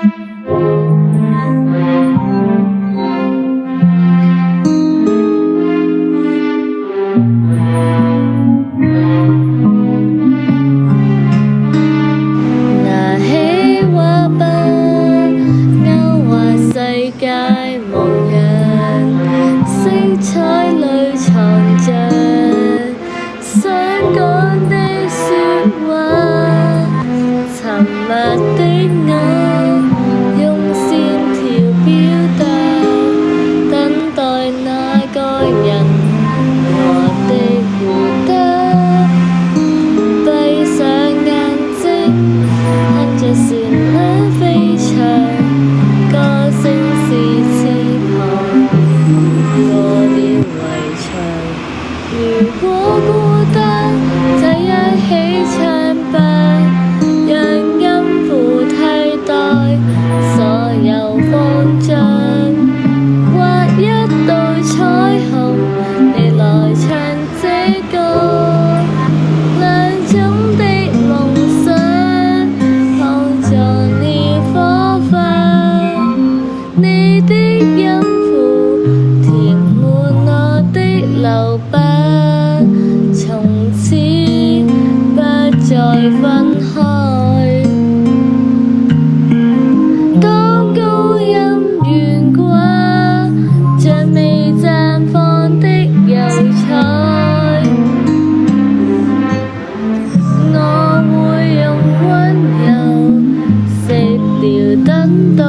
拿起畫筆，勾畫世界模樣，色彩裏藏着想講的說話。沉默的我，用線條表達，等待那個人我的回答。閉上眼睛，哼着旋律飛翔，歌聲是翅膀，過了圍牆。如果孤單，就一起唱吧，讓音符替代所有慌張。畫一道彩虹，你來唱這歌。兩種的夢想碰撞了火花，你的音符填滿我的留白，從此不再分開。當高音懸掛，像未綻放的油彩，我會用溫柔熄掉等待。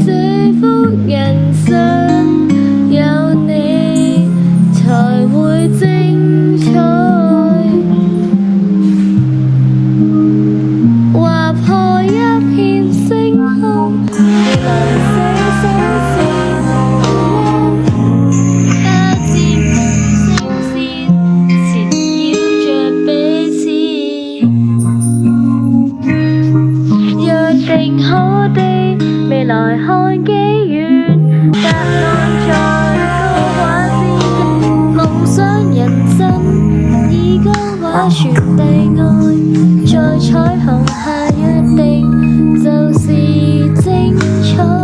這幅人生有你才會精彩。劃破一片星空，你來寫新詩，加尖星線，纏繞着彼此。約定好的未來看幾遠，隔岸在高畫之夢想人生，以歌畫傳遞愛，在彩虹下約定就是精彩。